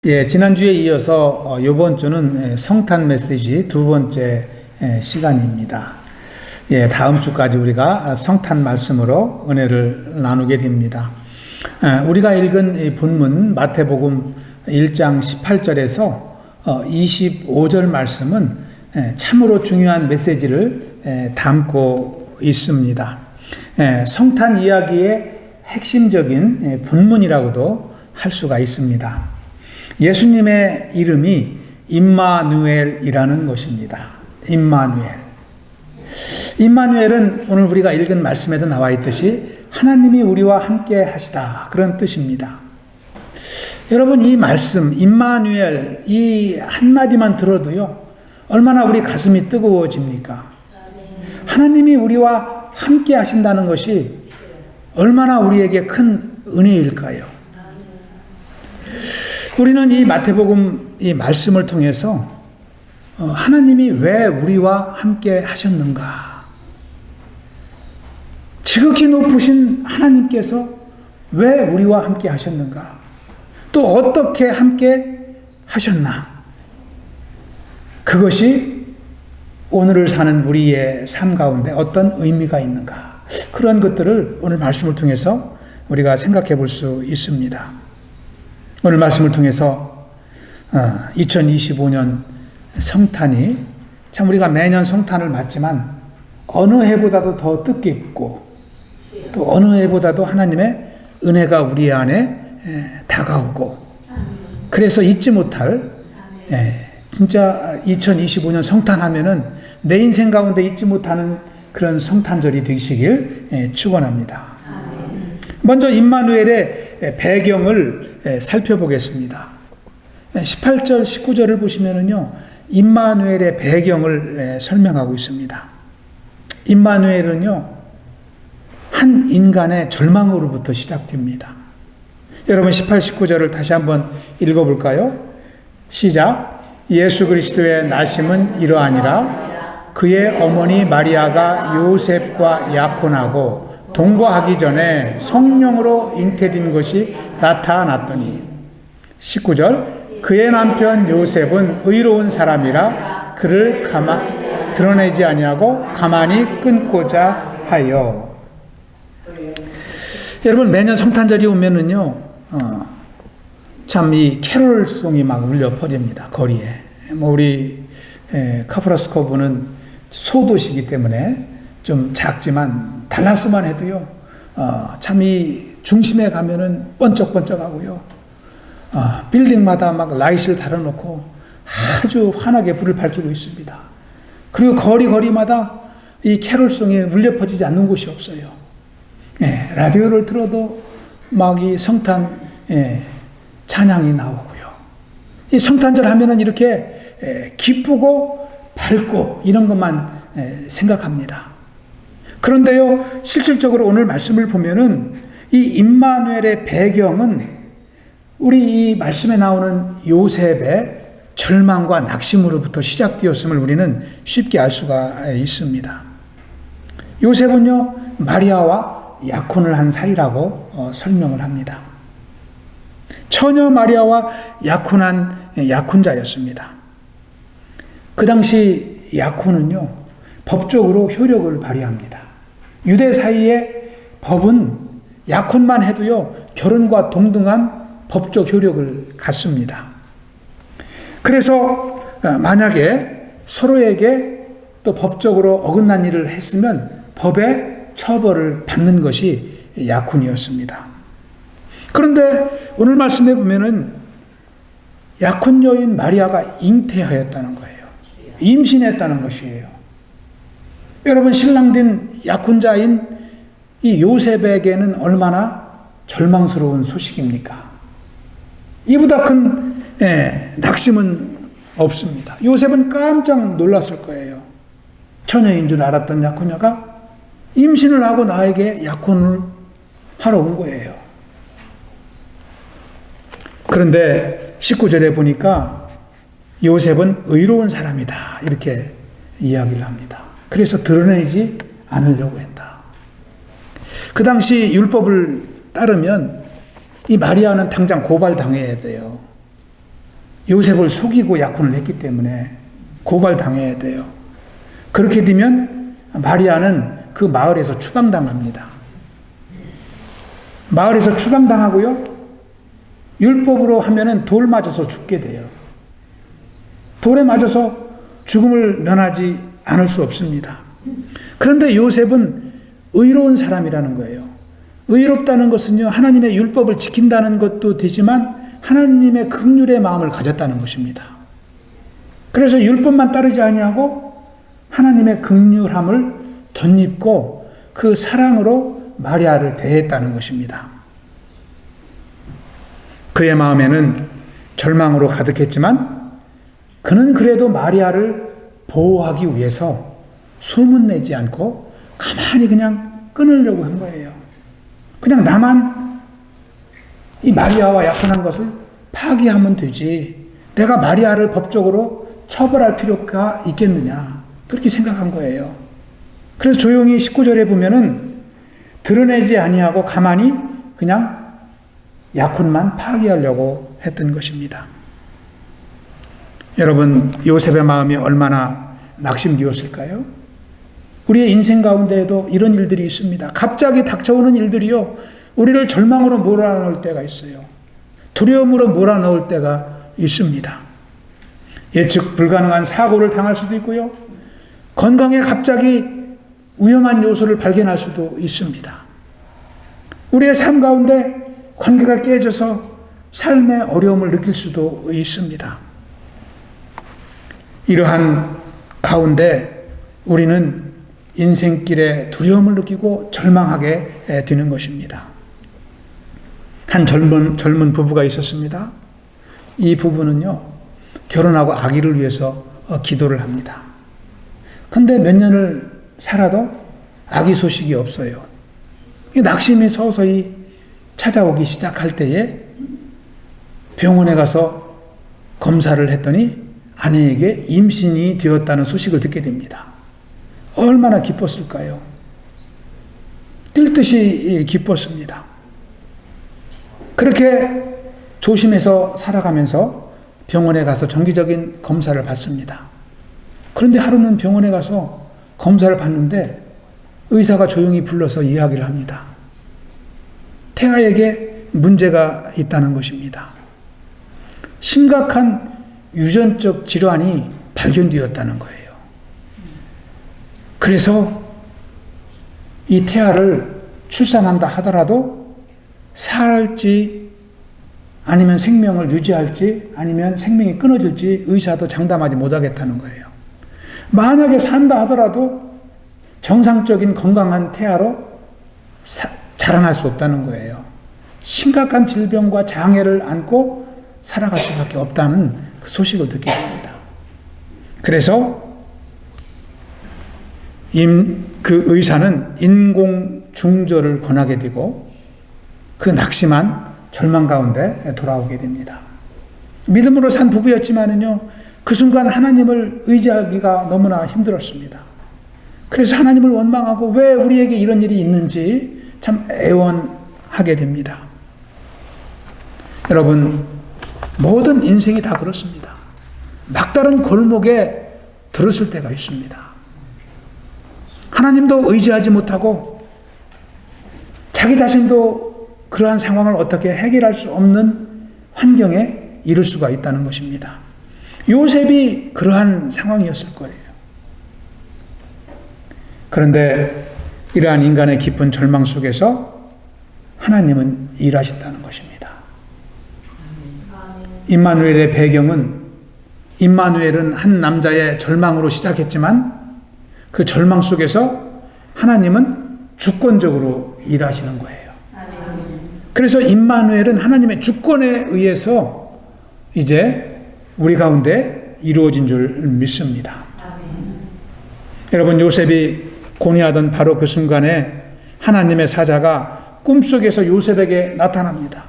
지난주에 이어서 이번 주는 성탄 메시지 두 번째 시간입니다. 다음 주까지 우리가 성탄 말씀으로 은혜를 나누게 됩니다. 우리가 읽은 이 본문 마태복음 1장 18절에서 25절 말씀은 참으로 중요한 메시지를 담고 있습니다. 성탄 이야기의 핵심적인 본문이라고도 할 수가 있습니다. 예수님의 이름이 임마누엘이라는 것입니다. 임마누엘. 임마누엘은 오늘 우리가 읽은 말씀에도 나와 있듯이 하나님이 우리와 함께 하시다, 그런 뜻입니다. 여러분, 이 말씀 임마누엘 이 한마디만 들어도요 얼마나 우리 가슴이 뜨거워집니까? 하나님이 우리와 함께 하신다는 것이 얼마나 우리에게 큰 은혜일까요? 우리는 이 마태복음 이 말씀을 통해서 하나님이 왜 우리와 함께 하셨는가? 지극히 높으신 하나님께서 왜 우리와 함께 하셨는가? 또 어떻게 함께 하셨나? 그것이 오늘을 사는 우리의 삶 가운데 어떤 의미가 있는가? 그런 것들을 오늘 말씀을 통해서 우리가 생각해 볼 수 있습니다. 오늘 말씀을 통해서 2025년 성탄이 참 우리가 매년 성탄을 맞지만 어느 해보다도 더 뜻깊고 또 어느 해보다도 하나님의 은혜가 우리 안에 다가오고 그래서 잊지 못할 진짜 2025년 성탄하면은 내 인생 가운데 잊지 못하는 그런 성탄절이 되시길 축원합니다. 먼저 임마누엘의 배경을 살펴보겠습니다. 18절, 19절을 보시면은요, 임마누엘의 배경을 설명하고 있습니다. 임마누엘은요, 한 인간의 절망으로부터 시작됩니다. 여러분 18, 19절을 다시 한번 읽어볼까요? 시작. 예수 그리스도의 나심은 이러하니라. 그의 어머니 마리아가 요셉과 약혼하고 동거하기 전에 성령으로 잉태된 것이 나타났더니 19절 그의 남편 요셉은 의로운 사람이라 그를 드러내지 아니하고 가만히 끊고자 하여. 여러분 매년 성탄절이 오면은요 참 이 캐롤송이 막 울려 퍼집니다. 거리에. 우리 카프라스코브는 소도시이기 때문에 좀 작지만 달라스만 해도요 참 이 중심에 가면은 번쩍번쩍하고요 빌딩마다 막 라이트를 달아놓고 아주 환하게 불을 밝히고 있습니다. 그리고 거리마다 이 캐롤송이 울려 퍼지지 않는 곳이 없어요. 라디오를 들어도 막 이 성탄 찬양이 나오고요. 이 성탄절 하면은 이렇게 기쁘고 밝고 이런 것만 생각합니다. 그런데요, 실질적으로 오늘 말씀을 보면은 이 임마누엘의 배경은 우리 이 말씀에 나오는 요셉의 절망과 낙심으로부터 시작되었음을 우리는 쉽게 알 수가 있습니다. 요셉은요, 마리아와 약혼을 한 사이라고 설명을 합니다. 처녀 마리아와 약혼한 약혼자였습니다. 그 당시 약혼은요, 법적으로 효력을 발휘합니다. 유대 사이의 법은 약혼만 해도요, 결혼과 동등한 법적 효력을 갖습니다. 그래서 만약에 서로에게 또 법적으로 어긋난 일을 했으면 법의 처벌을 받는 것이 약혼이었습니다. 그런데 오늘 말씀에 보면은 약혼 여인 마리아가 잉태하였다는 거예요. 임신했다는 것이에요. 여러분 신랑된 약혼자인 이 요셉에게는 얼마나 절망스러운 소식입니까? 이보다 큰 낙심은 없습니다. 요셉은 깜짝 놀랐을 거예요. 처녀인 줄 알았던 약혼녀가 임신을 하고 나에게 약혼을 하러 온 거예요. 그런데 19절에 보니까 요셉은 의로운 사람이다 이렇게 이야기를 합니다. 그래서 드러내지 않으려고 한다. 그 당시 율법을 따르면 이 마리아는 당장 고발당해야 돼요. 요셉을 속이고 약혼을 했기 때문에 고발당해야 돼요. 그렇게 되면 마리아는 그 마을에서 추방당합니다. 마을에서 추방당하고요. 율법으로 하면은 돌 맞아서 죽게 돼요. 돌에 맞아서 죽음을 면하지 않을 수 없습니다. 그런데 요셉은 의로운 사람이라는 거예요. 의롭다는 것은요, 하나님의 율법을 지킨다는 것도 되지만 하나님의 긍휼의 마음을 가졌다는 것입니다. 그래서 율법만 따르지 아니하고 하나님의 긍휼함을 덧입고 그 사랑으로 마리아를 대했다는 것입니다. 그의 마음에는 절망으로 가득했지만 그는 그래도 마리아를 보호하기 위해서 소문내지 않고 가만히 그냥 끊으려고 한 거예요. 그냥 나만 이 마리아와 약혼한 것을 파기하면 되지, 내가 마리아를 법적으로 처벌할 필요가 있겠느냐, 그렇게 생각한 거예요. 그래서 조용히 19절에 보면은 드러내지 아니하고 가만히 그냥 약혼만 파기하려고 했던 것입니다. 여러분, 요셉의 마음이 얼마나 낙심되었을까요? 우리의 인생 가운데에도 이런 일들이 있습니다. 갑자기 닥쳐오는 일들이요, 우리를 절망으로 몰아넣을 때가 있어요. 두려움으로 몰아넣을 때가 있습니다. 예측 불가능한 사고를 당할 수도 있고요, 건강에 갑자기 위험한 요소를 발견할 수도 있습니다. 우리의 삶 가운데 관계가 깨져서 삶의 어려움을 느낄 수도 있습니다. 이러한 가운데 우리는 인생길에 두려움을 느끼고 절망하게 되는 것입니다. 한 젊은 부부가 있었습니다. 이 부부는요, 결혼하고 아기를 위해서 기도를 합니다. 근데 몇 년을 살아도 아기 소식이 없어요. 낙심이 서서히 찾아오기 시작할 때에 병원에 가서 검사를 했더니 아내에게 임신이 되었다는 소식을 듣게 됩니다. 얼마나 기뻤을까요? 뛸 듯이 기뻤습니다. 그렇게 조심해서 살아가면서 병원에 가서 정기적인 검사를 받습니다. 그런데 하루는 병원에 가서 검사를 받는데 의사가 조용히 불러서 이야기를 합니다. 태아에게 문제가 있다는 것입니다. 심각한 유전적 질환이 발견되었다는 거예요. 그래서 이 태아를 출산한다 하더라도 살지 아니면 생명을 유지할지 아니면 생명이 끊어질지 의사도 장담하지 못하겠다는 거예요. 만약에 산다 하더라도 정상적인 건강한 태아로 자라날 수 없다는 거예요. 심각한 질병과 장애를 안고 살아갈 수밖에 없다는 그 소식을 듣게 됩니다. 그래서 그 의사는 인공 중절을 권하게 되고 그 낙심한 절망 가운데 돌아오게 됩니다. 믿음으로 산 부부였지만은요, 그 순간 하나님을 의지하기가 너무나 힘들었습니다. 그래서 하나님을 원망하고 왜 우리에게 이런 일이 있는지 참 애원하게 됩니다. 여러분, 모든 인생이 다 그렇습니다. 막다른 골목에 들었을 때가 있습니다. 하나님도 의지하지 못하고 자기 자신도 그러한 상황을 어떻게 해결할 수 없는 환경에 이를 수가 있다는 것입니다. 요셉이 그러한 상황이었을 거예요. 그런데 이러한 인간의 깊은 절망 속에서 하나님은 일하신다는 것입니다. 임마누엘의 배경은, 임마누엘은 한 남자의 절망으로 시작했지만 그 절망 속에서 하나님은 주권적으로 일하시는 거예요. 그래서 임마누엘은 하나님의 주권에 의해서 이제 우리 가운데 이루어진 줄 믿습니다. 여러분, 요셉이 고뇌하던 바로 그 순간에 하나님의 사자가 꿈속에서 요셉에게 나타납니다.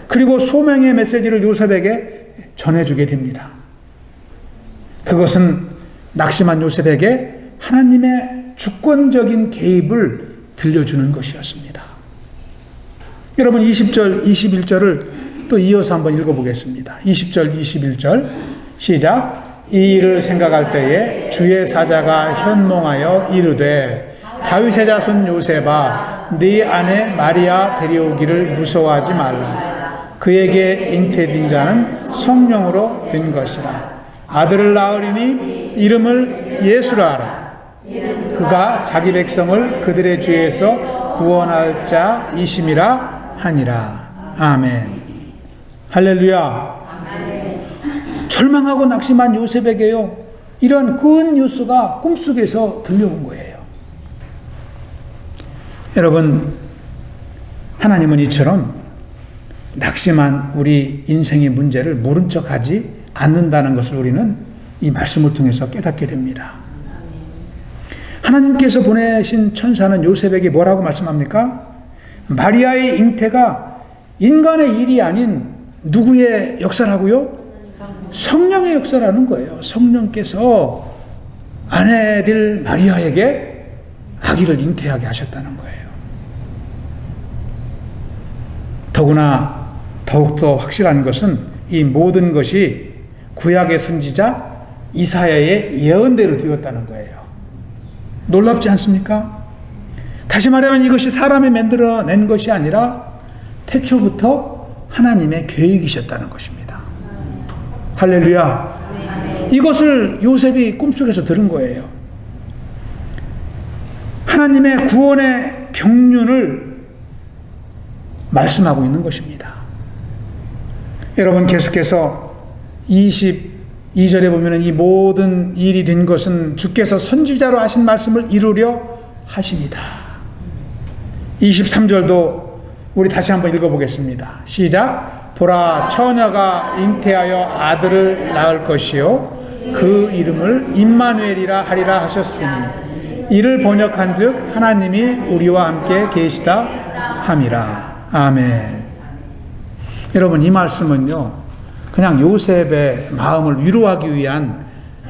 그리고 소명의 메시지를 요셉에게 전해주게 됩니다. 그것은 낙심한 요셉에게 하나님의 주권적인 개입을 들려주는 것이었습니다. 여러분, 20절, 21절을 또 이어서 한번 읽어보겠습니다. 20절, 21절 시작. 이 일을 생각할 때에 주의 사자가 현몽하여 이르되 다윗의 자손 요셉아 네 아내 마리아 데려오기를 무서워하지 말라. 그에게 잉태된 자는 성령으로 된 것이라. 아들을 낳으리니 이름을 예수라 하라. 그가 자기 백성을 그들의 죄에서 구원할 자이심이라 하니라. 아멘. 할렐루야. 절망하고 낙심한 요셉에게요, 이런 good 뉴스가 꿈속에서 들려온 거예요. 여러분, 하나님은 이처럼 낙심한 우리 인생의 문제를 모른 척하지 않는다는 것을 우리는 이 말씀을 통해서 깨닫게 됩니다. 하나님께서 보내신 천사는 요셉에게 뭐라고 말씀합니까? 마리아의 잉태가 인간의 일이 아닌 누구의 역사라고요? 성령의 역사라는 거예요. 성령께서 아내들 마리아에게 아기를 잉태하게 하셨다는 거예요. 더구나 더욱더 확실한 것은 이 모든 것이 구약의 선지자 이사야의 예언대로 되었다는 거예요. 놀랍지 않습니까? 다시 말하면 이것이 사람이 만들어낸 것이 아니라 태초부터 하나님의 계획이셨다는 것입니다. 할렐루야. 이것을 요셉이 꿈속에서 들은 거예요. 하나님의 구원의 경륜을 말씀하고 있는 것입니다. 여러분, 계속해서 22절에 보면 이 모든 일이 된 것은 주께서 선지자로 하신 말씀을 이루려 하십니다. 23절도 우리 다시 한번 읽어보겠습니다. 시작. 보라, 처녀가 잉태하여 아들을 낳을 것이요 그 이름을 임마누엘이라 하리라 하셨으니 이를 번역한 즉 하나님이 우리와 함께 계시다 함이라. 아멘. 여러분, 이 말씀은요, 그냥 요셉의 마음을 위로하기 위한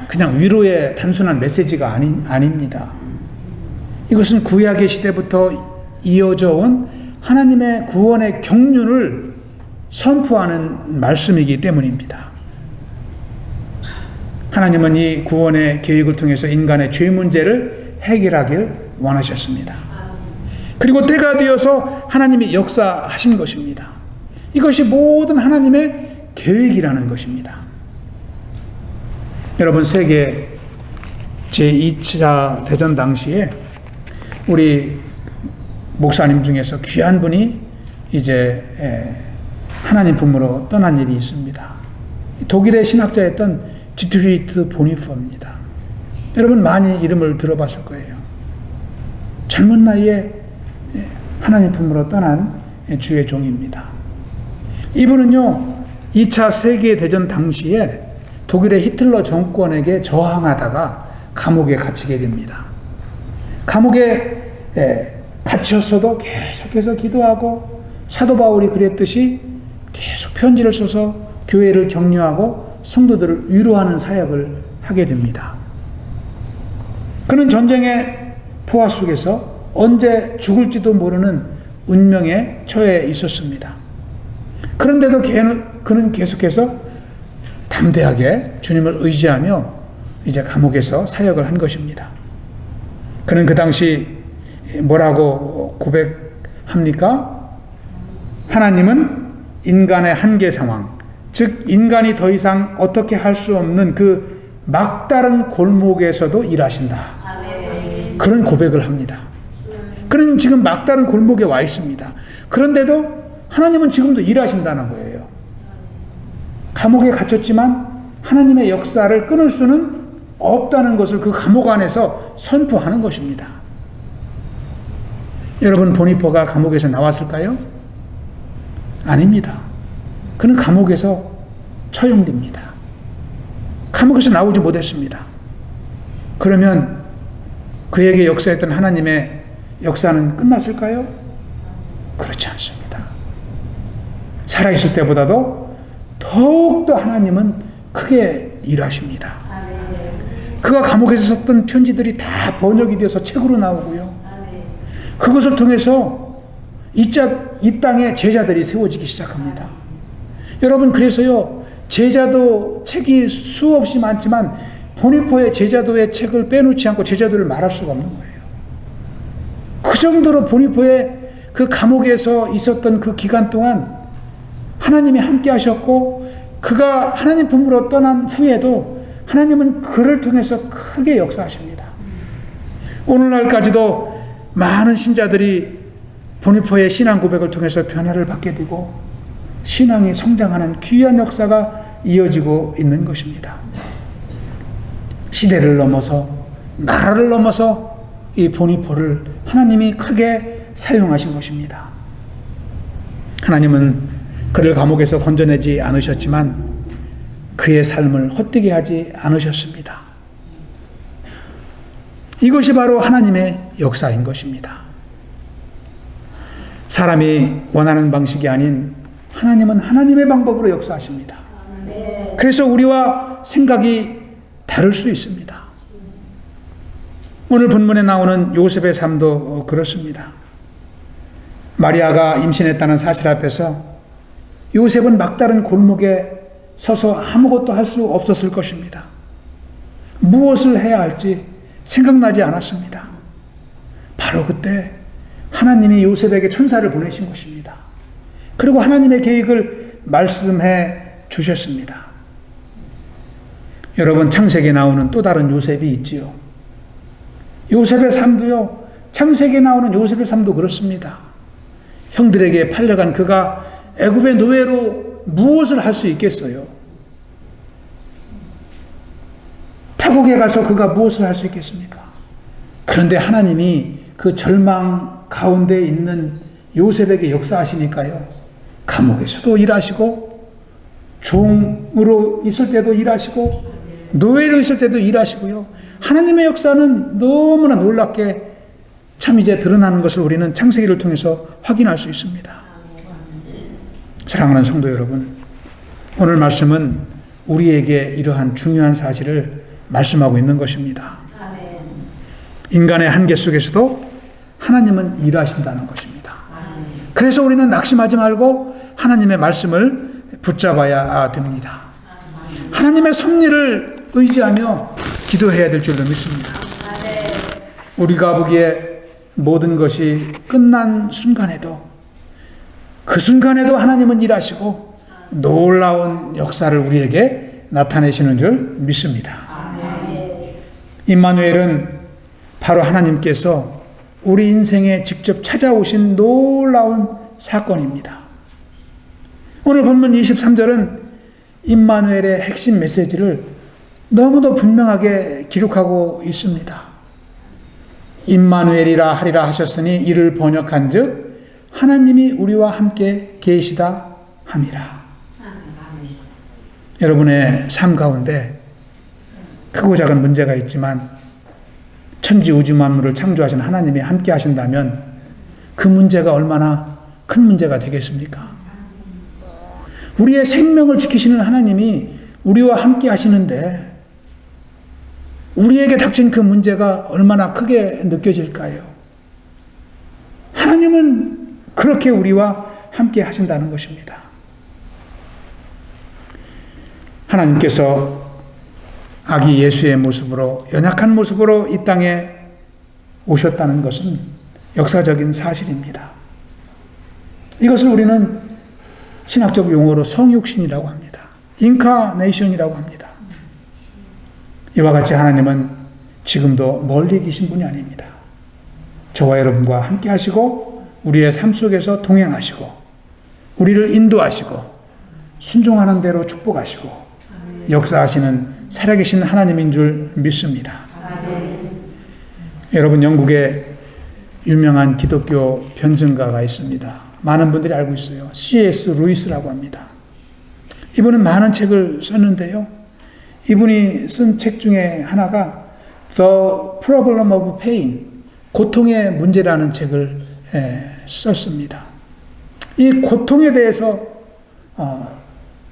그냥 위로의 단순한 메시지가 아닙니다. 이것은 구약의 시대부터 이어져 온 하나님의 구원의 경륜을 선포하는 말씀이기 때문입니다. 하나님은 이 구원의 계획을 통해서 인간의 죄 문제를 해결하길 원하셨습니다. 그리고 때가 되어서 하나님이 역사하신 것입니다. 이것이 모든 하나님의 계획이라는 것입니다. 여러분, 세계 제2차 대전 당시에 우리 목사님 중에서 귀한 분이 이제 하나님 품으로 떠난 일이 있습니다. 독일의 신학자였던 디트리히트 보니퍼입니다. 여러분, 많이 이름을 들어봤을 거예요. 젊은 나이에 하나님 품으로 떠난 주의 종입니다. 이분은요, 2차 세계대전 당시에 독일의 히틀러 정권에게 저항하다가 감옥에 갇히게 됩니다. 감옥에 갇혔어도 계속해서 기도하고 사도 바울이 그랬듯이 계속 편지를 써서 교회를 격려하고 성도들을 위로하는 사역을 하게 됩니다. 그는 전쟁의 포화 속에서 언제 죽을지도 모르는 운명에 처해 있었습니다. 그런데도 그는 계속해서 담대하게 주님을 의지하며 이제 감옥에서 사역을 한 것입니다. 그는 그 당시 뭐라고 고백합니까? 하나님은 인간의 한계 상황, 즉 인간이 더 이상 어떻게 할 수 없는 그 막다른 골목에서도 일하신다. 그런 고백을 합니다. 그는 지금 막다른 골목에 와 있습니다. 그런데도 하나님은 지금도 일하신다는 거예요. 감옥에 갇혔지만 하나님의 역사를 끊을 수는 없다는 것을 그 감옥 안에서 선포하는 것입니다. 여러분, 보니퍼가 감옥에서 나왔을까요? 아닙니다. 그는 감옥에서 처형됩니다. 감옥에서 나오지 못했습니다. 그러면 그에게 역사했던 하나님의 역사는 끝났을까요? 그렇지 않습니다. 살아있을 때보다도 더욱더 하나님은 크게 일하십니다. 그가 감옥에서 썼던 편지들이 다 번역이 되어서 책으로 나오고요. 그것을 통해서 이 땅에 제자들이 세워지기 시작합니다. 여러분, 그래서요, 제자도 책이 수없이 많지만 보니포의 제자도의 책을 빼놓지 않고 제자도를 말할 수가 없는 거예요. 그 정도로 보니포의 그 감옥에서 있었던 그 기간 동안 하나님이 함께 하셨고, 그가 하나님 품으로 떠난 후에도 하나님은 그를 통해서 크게 역사하십니다. 오늘날까지도 많은 신자들이 보니포의 신앙 고백을 통해서 변화를 받게 되고 신앙이 성장하는 귀한 역사가 이어지고 있는 것입니다. 시대를 넘어서, 나라를 넘어서 이 보니포를 하나님이 크게 사용하신 것입니다. 하나님은 그를 감옥에서 건져내지 않으셨지만 그의 삶을 헛되게 하지 않으셨습니다. 이것이 바로 하나님의 역사인 것입니다. 사람이 원하는 방식이 아닌 하나님은 하나님의 방법으로 역사하십니다. 그래서 우리와 생각이 다를 수 있습니다. 오늘 본문에 나오는 요셉의 삶도 그렇습니다. 마리아가 임신했다는 사실 앞에서 요셉은 막다른 골목에 서서 아무것도 할 수 없었을 것입니다. 무엇을 해야 할지 생각나지 않았습니다. 바로 그때 하나님이 요셉에게 천사를 보내신 것입니다. 그리고 하나님의 계획을 말씀해 주셨습니다. 여러분, 창세기에 나오는 또 다른 요셉이 있지요. 요셉의 삶도요, 창세기에 나오는 요셉의 삶도 그렇습니다. 형들에게 팔려간 그가 애굽의 노예로 무엇을 할 수 있겠어요? 타국에 가서 그가 무엇을 할 수 있겠습니까? 그런데 하나님이 그 절망 가운데 있는 요셉에게 역사하시니까요, 감옥에서도 일하시고 종으로 있을 때도 일하시고 노예로 있을 때도 일하시고요. 하나님의 역사는 너무나 놀랍게 참 이제 드러나는 것을 우리는 창세기를 통해서 확인할 수 있습니다. 사랑하는 성도 여러분, 오늘 말씀은 우리에게 이러한 중요한 사실을 말씀하고 있는 것입니다. 인간의 한계 속에서도 하나님은 일하신다는 것입니다. 그래서 우리는 낙심하지 말고 하나님의 말씀을 붙잡아야 됩니다. 하나님의 섭리를 의지하며 기도해야 될 줄로 믿습니다. 우리가 보기에 모든 것이 끝난 순간에도, 그 순간에도 하나님은 일하시고 놀라운 역사를 우리에게 나타내시는 줄 믿습니다. 임마누엘은 바로 하나님께서 우리 인생에 직접 찾아오신 놀라운 사건입니다. 오늘 본문 23절은 임마누엘의 핵심 메시지를 너무도 분명하게 기록하고 있습니다. 임마누엘이라 하리라 하셨으니 이를 번역한 즉 하나님이 우리와 함께 계시다 함이라. 여러분의 삶 가운데 크고 작은 문제가 있지만 천지 우주 만물을 창조하신 하나님이 함께 하신다면 그 문제가 얼마나 큰 문제가 되겠습니까? 우리의 생명을 지키시는 하나님이 우리와 함께 하시는데 우리에게 닥친 그 문제가 얼마나 크게 느껴질까요? 하나님은 그렇게 우리와 함께 하신다는 것입니다. 하나님께서 아기 예수의 모습으로, 연약한 모습으로 이 땅에 오셨다는 것은 역사적인 사실입니다. 이것을 우리는 신학적 용어로 성육신이라고 합니다. 인카네이션이라고 합니다. 이와 같이 하나님은 지금도 멀리 계신 분이 아닙니다. 저와 여러분과 함께 하시고 우리의 삶 속에서 동행하시고 우리를 인도하시고 순종하는 대로 축복하시고 역사하시는 살아계신 하나님인 줄 믿습니다. 여러분, 영국에 유명한 기독교 변증가가 있습니다. 많은 분들이 알고 있어요. C.S. 루이스라고 합니다. 이분은 많은 책을 썼는데요. 이분이 쓴 책 중에 하나가 The Problem of Pain, 고통의 문제라는 책을 썼습니다. 이 고통에 대해서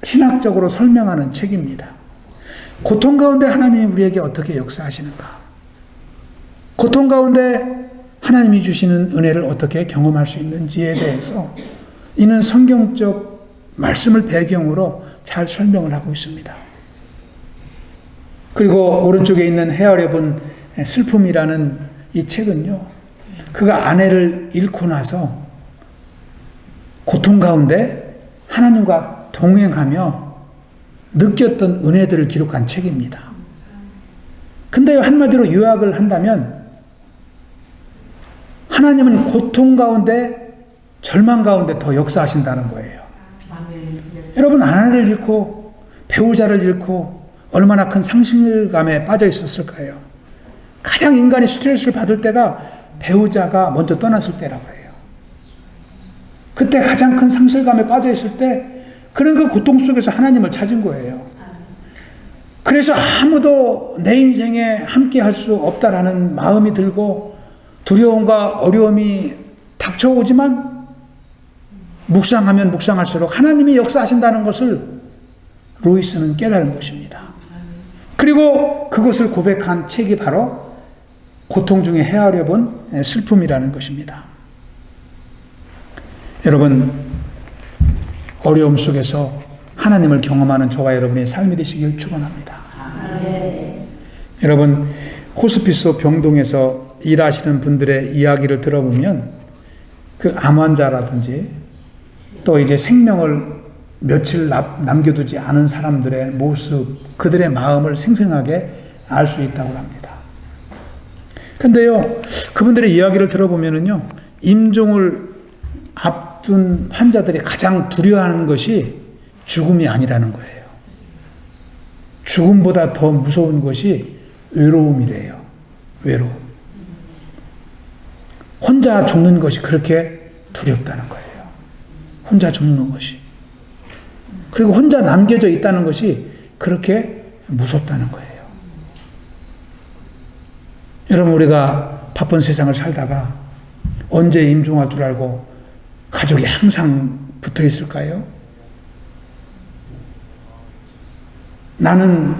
신학적으로 설명하는 책입니다. 고통 가운데 하나님이 우리에게 어떻게 역사하시는가? 고통 가운데 하나님이 주시는 은혜를 어떻게 경험할 수 있는지에 대해서 이는 성경적 말씀을 배경으로 잘 설명을 하고 있습니다. 그리고 오른쪽에 있는 헤아려 본 슬픔이라는 이 책은요, 그가 아내를 잃고 나서 고통 가운데 하나님과 동행하며 느꼈던 은혜들을 기록한 책입니다. 근데 한마디로 요약을 한다면 하나님은 고통 가운데, 절망 가운데 더 역사하신다는 거예요. 여러분, 아내를 잃고 배우자를 잃고 얼마나 큰 상실감에 빠져 있었을까요? 가장 인간이 스트레스를 받을 때가 배우자가 먼저 떠났을 때라고 해요. 그때 가장 큰 상실감에 빠져 있을 때, 그런 그 고통 속에서 하나님을 찾은 거예요. 그래서 아무도 내 인생에 함께 할 수 없다라는 마음이 들고 두려움과 어려움이 닥쳐오지만 묵상하면 묵상할수록 하나님이 역사하신다는 것을 루이스는 깨달은 것입니다. 그리고 그것을 고백한 책이 바로 고통 중에 헤아려 본 슬픔이라는 것입니다. 여러분, 어려움 속에서 하나님을 경험하는 저와 여러분의 삶이 되시길 축원합니다. 여러분, 호스피스 병동에서 일하시는 분들의 이야기를 들어보면 그 암 환자라든지 또 이제 생명을 며칠 남겨두지 않은 사람들의 모습, 그들의 마음을 생생하게 알 수 있다고 합니다. 근데요, 그분들의 이야기를 들어보면은요, 임종을 앞둔 환자들이 가장 두려워하는 것이 죽음이 아니라는 거예요. 죽음보다 더 무서운 것이 외로움이래요. 외로움. 혼자 죽는 것이 그렇게 두렵다는 거예요. 혼자 죽는 것이. 그리고 혼자 남겨져 있다는 것이 그렇게 무섭다는 거예요. 여러분, 우리가 바쁜 세상을 살다가 언제 임종할 줄 알고 가족이 항상 붙어 있을까요? 나는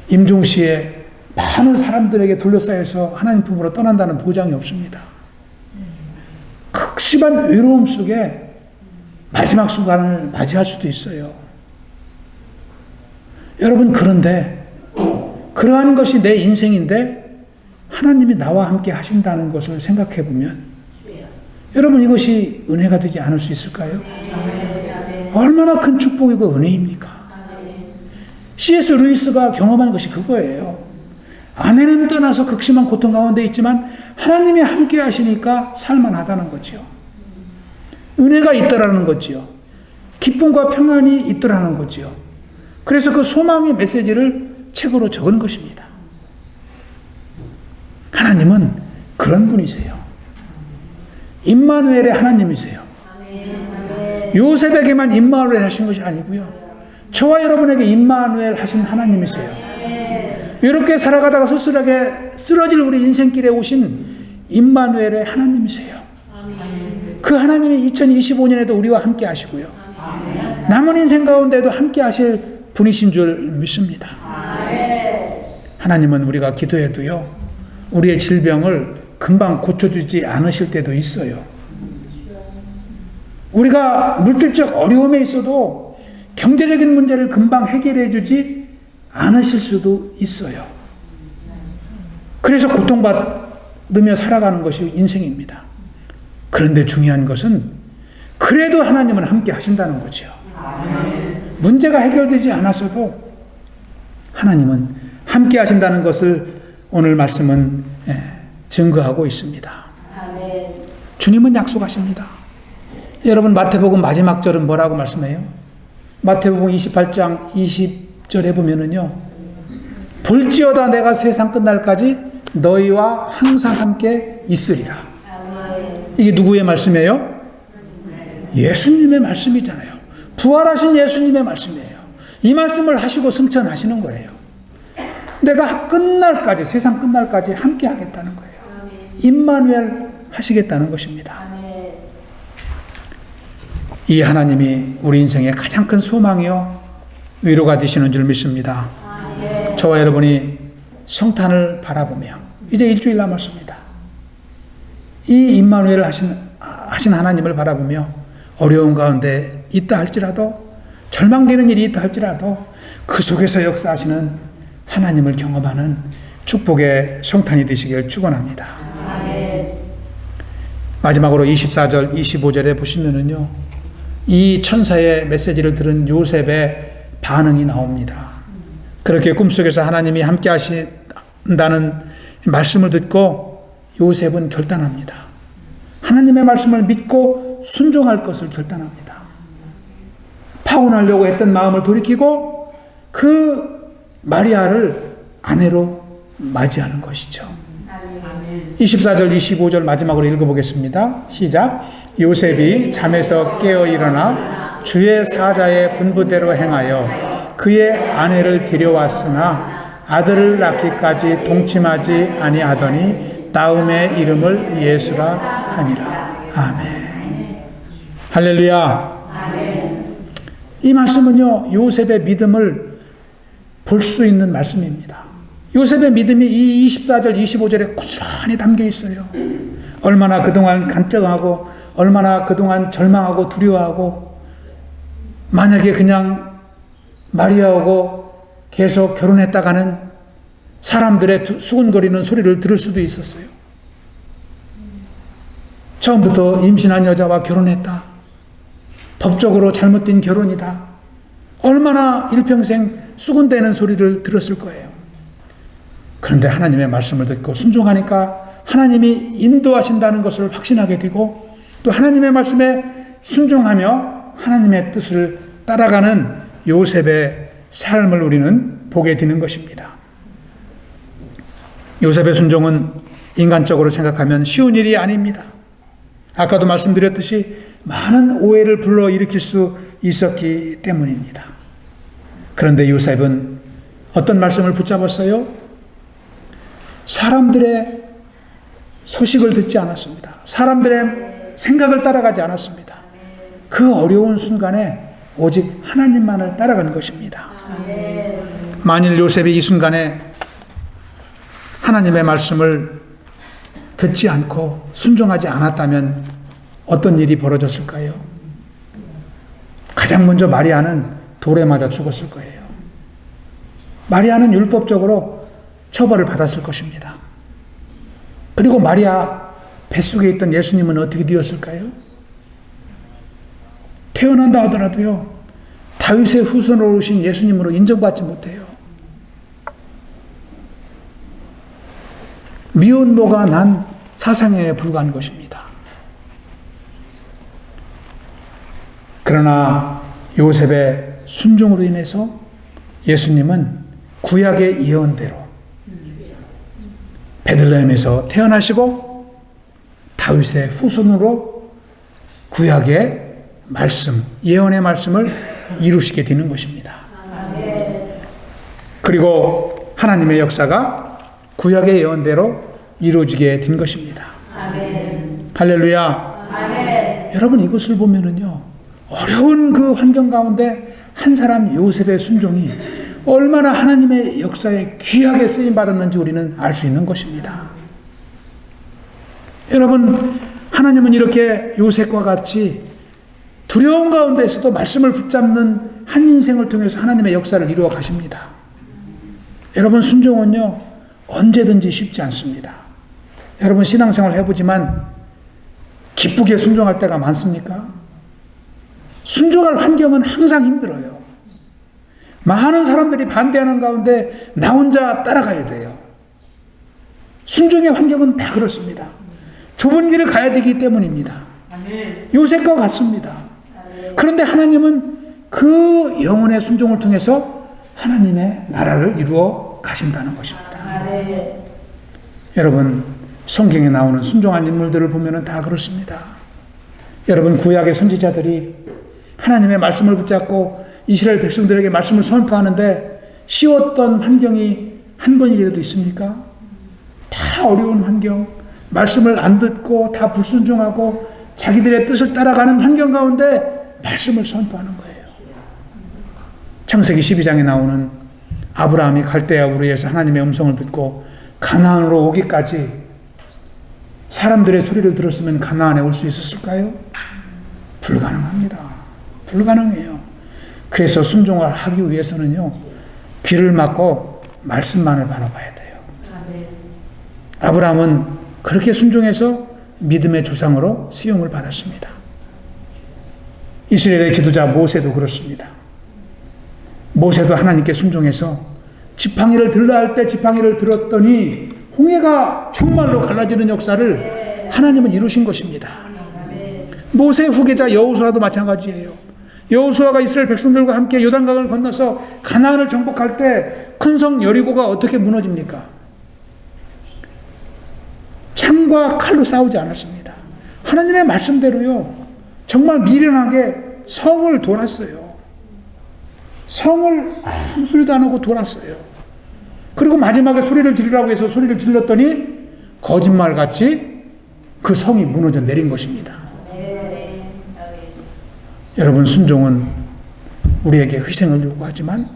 임종 시에 많은 사람들에게 둘러싸여서 하나님 품으로 떠난다는 보장이 없습니다. 극심한 외로움 속에 마지막 순간을 맞이할 수도 있어요. 여러분, 그런데 그러한 것이 내 인생인데 하나님이 나와 함께 하신다는 것을 생각해 보면 여러분, 이것이 은혜가 되지 않을 수 있을까요? 얼마나 큰 축복이고 은혜입니까? C.S. 루이스가 경험한 것이 그거예요. 아내는 떠나서 극심한 고통 가운데 있지만 하나님이 함께 하시니까 살만하다는 거죠. 은혜가 있더라는 거지요. 기쁨과 평안이 있더라는 거지요. 그래서 그 소망의 메시지를 책으로 적은 것입니다. 하나님은 그런 분이세요. 임마누엘의 하나님이세요. 요셉에게만 임마누엘 하신 것이 아니고요. 저와 여러분에게 임마누엘 하신 하나님이세요. 이렇게 살아가다가 쓸쓸하게 쓰러질 우리 인생길에 오신 임마누엘의 하나님이세요. 그 하나님이 2025년에도 우리와 함께 하시고요. 남은 인생 가운데도 함께 하실 분이신 줄 믿습니다. 하나님은 우리가 기도해도요, 우리의 질병을 금방 고쳐주지 않으실 때도 있어요. 우리가 물질적 어려움에 있어도 경제적인 문제를 금방 해결해 주지 않으실 수도 있어요. 그래서 고통받으며 살아가는 것이 인생입니다. 그런데 중요한 것은 그래도 하나님은 함께 하신다는 거죠. 문제가 해결되지 않았어도 하나님은 함께 하신다는 것을 오늘 말씀은 증거하고 있습니다. 주님은 약속하십니다. 여러분, 마태복음 마지막 절은 뭐라고 말씀해요? 마태복음 28장 20절에 보면은요, 볼지어다 내가 세상 끝날까지 너희와 항상 함께 있으리라. 이게 누구의 말씀이에요? 예수님의 말씀이잖아요. 부활하신 예수님의 말씀이에요. 이 말씀을 하시고 승천하시는 거예요. 내가 끝날까지, 세상 끝날까지 함께 하겠다는 거예요. 임마누엘 하시겠다는 것입니다. 이 하나님이 우리 인생의 가장 큰 소망이요 위로가 되시는 줄 믿습니다. 저와 여러분이 성탄을 바라보며 이제 일주일 남았습니다. 이 임마누엘 하신 하나님을 바라보며 어려운 가운데 있다 할지라도 절망되는 일이 있다 할지라도 그 속에서 역사하시는 하나님을 경험하는 축복의 성탄이 되시길 축원합니다. 마지막으로 24절, 25절에 보시면은요, 이 천사의 메시지를 들은 요셉의 반응이 나옵니다. 그렇게 꿈속에서 하나님이 함께 하신다는 말씀을 듣고 요셉은 결단합니다. 하나님의 말씀을 믿고 순종할 것을 결단합니다. 파혼하려고 했던 마음을 돌이키고 그 마리아를 아내로 맞이하는 것이죠. 24절, 25절 마지막으로 읽어보겠습니다. 시작. 요셉이 잠에서 깨어 일어나 주의 사자의 분부대로 행하여 그의 아내를 데려왔으나 아들을 낳기까지 동침하지 아니하더니 다음의 이름을 예수라 하니라. 아멘. 할렐루야. 이 말씀은요, 요셉의 믿음을 볼 수 있는 말씀입니다. 요셉의 믿음이 이 24절, 25절에 고스란히 담겨 있어요. 얼마나 그동안 간증하고, 얼마나 그동안 절망하고 두려워하고, 만약에 그냥 마리아하고 계속 결혼했다가는 사람들의 수군거리는 소리를 들을 수도 있었어요. 처음부터 임신한 여자와 결혼했다. 법적으로 잘못된 결혼이다. 얼마나 일평생 수군대는 소리를 들었을 거예요. 그런데 하나님의 말씀을 듣고 순종하니까 하나님이 인도하신다는 것을 확신하게 되고, 또 하나님의 말씀에 순종하며 하나님의 뜻을 따라가는 요셉의 삶을 우리는 보게 되는 것입니다. 요셉의 순종은 인간적으로 생각하면 쉬운 일이 아닙니다. 아까도 말씀드렸듯이 많은 오해를 불러일으킬 수 있었기 때문입니다. 그런데 요셉은 어떤 말씀을 붙잡았어요? 사람들의 소식을 듣지 않았습니다. 사람들의 생각을 따라가지 않았습니다. 그 어려운 순간에 오직 하나님만을 따라간 것입니다. 만일 요셉이 이 순간에 하나님의 말씀을 듣지 않고 순종하지 않았다면 어떤 일이 벌어졌을까요? 가장 먼저 마리아는 돌에 맞아 죽었을 거예요. 마리아는 율법적으로 처벌을 받았을 것입니다. 그리고 마리아 뱃속에 있던 예수님은 어떻게 되었을까요? 태어난다 하더라도요, 다윗의 후손으로 오신 예수님으로 인정받지 못해요. 미혼모가 난 사상에 불과한 것입니다. 그러나 요셉의 순종으로 인해서 예수님은 구약의 예언대로 베들레헴에서 태어나시고 다윗의 후손으로 구약의 말씀, 예언의 말씀을 이루시게 되는 것입니다. 그리고 하나님의 역사가 구약의 예언대로 이루어지게 된 것입니다. 할렐루야. 여러분, 이것을 보면은요, 어려운 그 환경 가운데 한 사람 요셉의 순종이 얼마나 하나님의 역사에 귀하게 쓰임 받았는지 우리는 알 수 있는 것입니다. 여러분, 하나님은 이렇게 요셉과 같이 두려운 가운데서도 말씀을 붙잡는 한 인생을 통해서 하나님의 역사를 이루어 가십니다. 여러분, 순종은요, 언제든지 쉽지 않습니다. 여러분, 신앙생활 해보지만 기쁘게 순종할 때가 많습니까? 순종할 환경은 항상 힘들어요. 많은 사람들이 반대하는 가운데 나 혼자 따라가야 돼요. 순종의 환경은 다 그렇습니다. 좁은 길을 가야 되기 때문입니다. 요셉과 같습니다. 그런데 하나님은 그 영혼의 순종을 통해서 하나님의 나라를 이루어 가신다는 것입니다. 여러분, 성경에 나오는 순종한 인물들을 보면 다 그렇습니다. 여러분, 구약의 선지자들이 하나님의 말씀을 붙잡고 이스라엘 백성들에게 말씀을 선포하는데 쉬웠던 환경이 한 번이라도 있습니까? 다 어려운 환경, 말씀을 안 듣고 다 불순종하고 자기들의 뜻을 따라가는 환경 가운데 말씀을 선포하는 거예요. 창세기 12장에 나오는 아브라함이 갈대아 우르에서 하나님의 음성을 듣고 가나안으로 오기까지 사람들의 소리를 들었으면 가나안에 올 수 있었을까요? 불가능합니다. 불가능해요. 그래서 순종을 하기 위해서는요, 귀를 막고 말씀만을 바라봐야 돼요. 아브라함은 그렇게 순종해서 믿음의 조상으로 수용을 받았습니다. 이스라엘의 지도자 모세도 그렇습니다. 모세도 하나님께 순종해서 지팡이를 들라 할 때 지팡이를 들었더니 홍해가 정말로 갈라지는 역사를 하나님은 이루신 것입니다. 모세 후계자 여호수아도 마찬가지예요. 여호수아가 이스라엘 백성들과 함께 요단강을 건너서 가나안을 정복할 때 큰 성 여리고가 어떻게 무너집니까? 창과 칼로 싸우지 않았습니다. 하나님의 말씀대로요, 정말 미련하게 성을 돌았어요. 성을 아무 소리도 안 하고 돌았어요. 그리고 마지막에 소리를 지르라고 해서 소리를 질렀더니 거짓말같이 그 성이 무너져 내린 것입니다. 여러분, 순종은 우리에게 희생을 요구하지만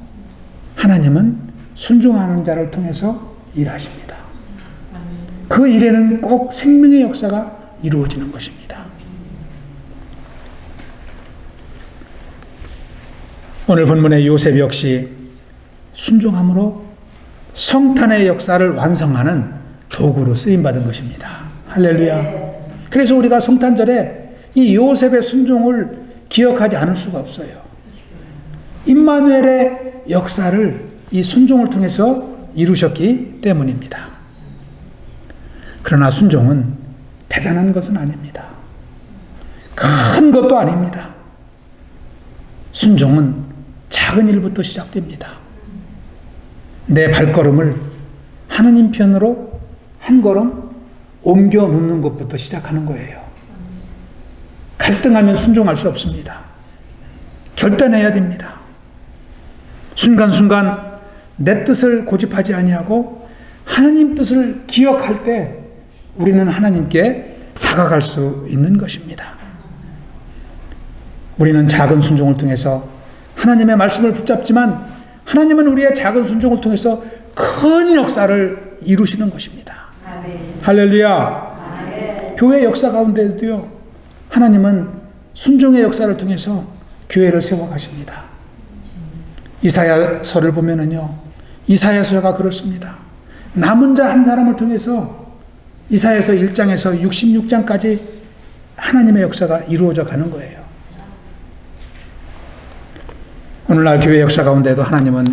하나님은 순종하는 자를 통해서 일하십니다. 그 일에는 꼭 생명의 역사가 이루어지는 것입니다. 오늘 본문의 요셉 역시 순종함으로 성탄의 역사를 완성하는 도구로 쓰임받은 것입니다. 할렐루야. 그래서 우리가 성탄절에 이 요셉의 순종을 기억하지 않을 수가 없어요. 임마누엘의 역사를 이 순종을 통해서 이루셨기 때문입니다. 그러나 순종은 대단한 것은 아닙니다. 큰 것도 아닙니다. 순종은 작은 일부터 시작됩니다. 내 발걸음을 하나님 편으로 한 걸음 옮겨 놓는 것부터 시작하는 거예요. 갈등하면 순종할 수 없습니다. 결단해야 됩니다. 순간순간 내 뜻을 고집하지 아니하고 하나님 뜻을 기억할 때 우리는 하나님께 다가갈 수 있는 것입니다. 우리는 작은 순종을 통해서 하나님의 말씀을 붙잡지만 하나님은 우리의 작은 순종을 통해서 큰 역사를 이루시는 것입니다. 아멘. 할렐루야. 아멘. 교회 역사 가운데도요, 하나님은 순종의 역사를 통해서 교회를 세워가십니다. 이사야서를 보면은요, 이사야서가 그렇습니다. 남은 자 한 사람을 통해서 이사야서 1장에서 66장까지 하나님의 역사가 이루어져 가는 거예요. 오늘날 교회 역사 가운데도 하나님은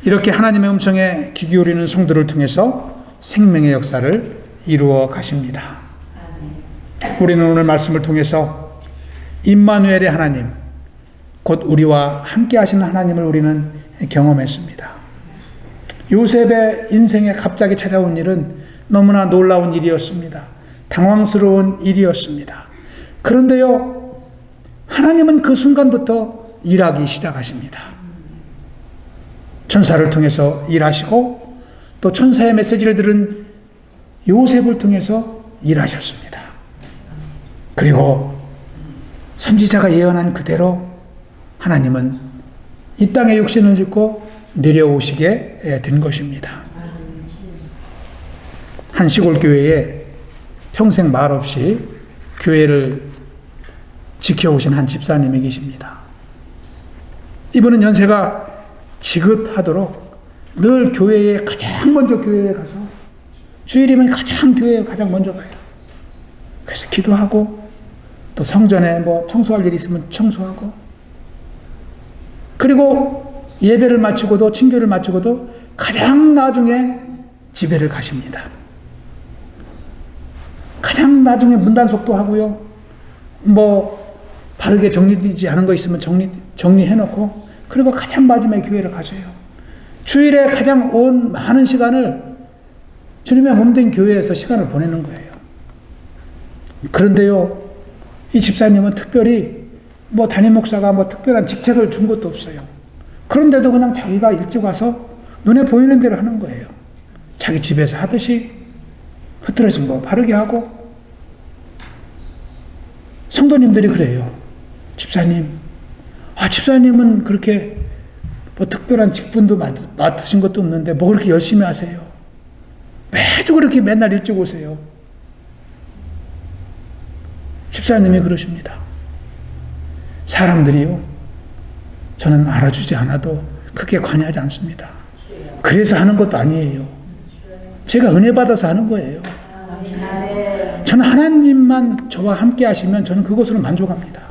이렇게 하나님의 음성에 귀 기울이는 성도를 통해서 생명의 역사를 이루어 가십니다. 우리는 오늘 말씀을 통해서 임마누엘의 하나님, 곧 우리와 함께 하시는 하나님을 우리는 경험했습니다. 요셉의 인생에 갑자기 찾아온 일은 너무나 놀라운 일이었습니다. 당황스러운 일이었습니다. 그런데요, 하나님은 그 순간부터 일하기 시작하십니다. 천사를 통해서 일하시고 또 천사의 메시지를 들은 요셉을 통해서 일하셨습니다. 그리고 선지자가 예언한 그대로 하나님은 이 땅에 육신을 입고 내려오시게 된 것입니다. 한 시골 교회에 평생 말없이 교회를 지켜오신 한 집사님이 계십니다. 이분은 연세가 지긋하도록 늘 교회에 가장 먼저 교회에 가서 주일이면 교회에 가장 먼저 가요. 그래서 기도하고 또 성전에 뭐 청소할 일이 있으면 청소하고, 그리고 예배를 마치고도 친교를 마치고도 가장 나중에 집회를 가십니다. 가장 나중에 문단속도 하고요. 뭐 바르게 정리되지 않은 거 있으면 정리해놓고, 그리고 가장 마지막에 교회를 가셔요. 주일에 가장 많은 시간을 주님의 몸된 교회에서 시간을 보내는 거예요. 그런데요, 이 집사님은 특별히 뭐 담임 목사가 뭐 특별한 직책을 준 것도 없어요. 그런데도 그냥 자기가 일찍 와서 눈에 보이는 대로 하는 거예요. 자기 집에서 하듯이 흐트러진 거 바르게 하고. 성도님들이 그래요. 집사님은 그렇게 뭐 특별한 직분도 맡으신 것도 없는데 뭐 그렇게 열심히 하세요? 매주 그렇게 맨날 일찍 오세요. 집사님이 그러십니다. 사람들이요, 저는 알아주지 않아도 크게 관여하지 않습니다. 그래서 하는 것도 아니에요. 제가 은혜 받아서 하는 거예요. 저는 하나님만 저와 함께 하시면 저는 그것으로 만족합니다.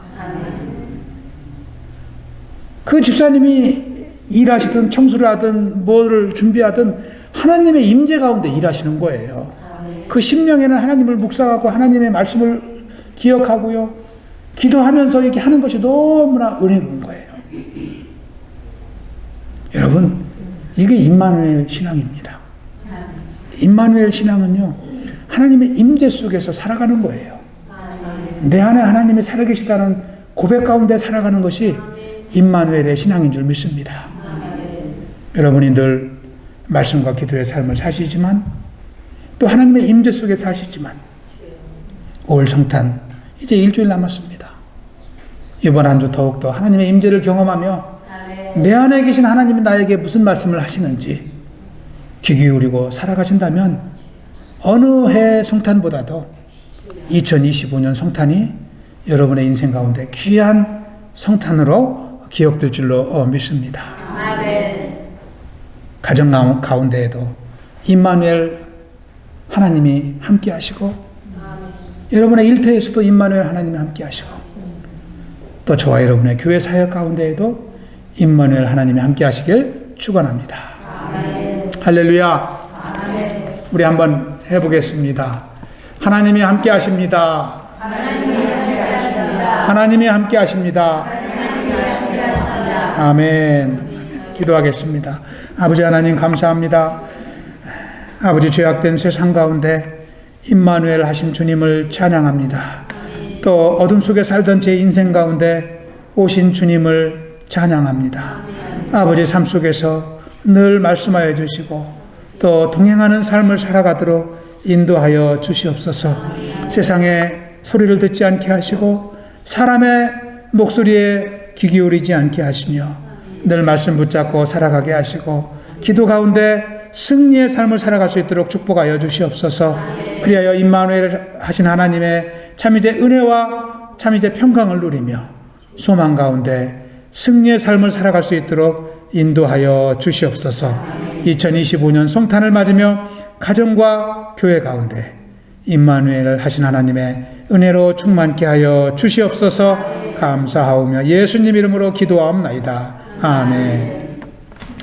그 집사님이 일하시든 청소를 하든 뭐를 준비하든 하나님의 임재 가운데 일하시는 거예요. 그 심령에는 하나님을 묵상하고 하나님의 말씀을 기억하고요. 기도하면서 이렇게 하는 것이 너무나 은혜로운 거예요. 여러분, 이게 임마누엘 신앙입니다. 임마누엘 신앙은요, 하나님의 임재 속에서 살아가는 거예요. 내 안에 하나님이 살아계시다는 고백 가운데 살아가는 것이 임마누엘의 신앙인 줄 믿습니다. 여러분이 늘 말씀과 기도의 삶을 사시지만 또 하나님의 임재 속에 사시지만 5월 성탄 이제 일주일 남았습니다. 이번 한 주 더욱더 하나님의 임재를 경험하며 내 안에 계신 하나님이 나에게 무슨 말씀을 하시는지 귀 기울이고 살아가신다면 어느 해 성탄보다도 2025년 성탄이 여러분의 인생 가운데 귀한 성탄으로 기억될 줄로 믿습니다. 가정 가운데에도 임마누엘 하나님이 함께 하시고 여러분의 일터에서도 임마누엘 하나님이 함께 하시고 또 저와 여러분의 교회 사역 가운데에도 임마누엘 하나님이 함께 하시길 축원합니다. 할렐루야. 우리 한번 해보겠습니다. 하나님이 함께 하십니다. 하나님이 함께 하십니다. 아멘. 기도하겠습니다. 아버지 하나님 감사합니다. 아버지 죄악된 세상 가운데 임마누엘 하신 주님을 찬양합니다. 또 어둠 속에 살던 제 인생 가운데 오신 주님을 찬양합니다. 아버지 삶 속에서 늘 말씀하여 주시고 또 동행하는 삶을 살아가도록 인도하여 주시옵소서. 세상에 소리를 듣지 않게 하시고 사람의 목소리에 귀 기울이지 않게 하시며 늘 말씀 붙잡고 살아가게 하시고 기도 가운데 승리의 삶을 살아갈 수 있도록 축복하여 주시옵소서. 그리하여 임마누엘 하신 하나님의 참 이제 은혜와 참 이제 평강을 누리며 소망 가운데 승리의 삶을 살아갈 수 있도록 인도하여 주시옵소서. 2025년 성탄을 맞으며 가정과 교회 가운데 임마누엘 하신 하나님의 은혜로 충만케 하여 주시옵소서. 감사하오며 예수님 이름으로 기도하옵나이다. 아멘.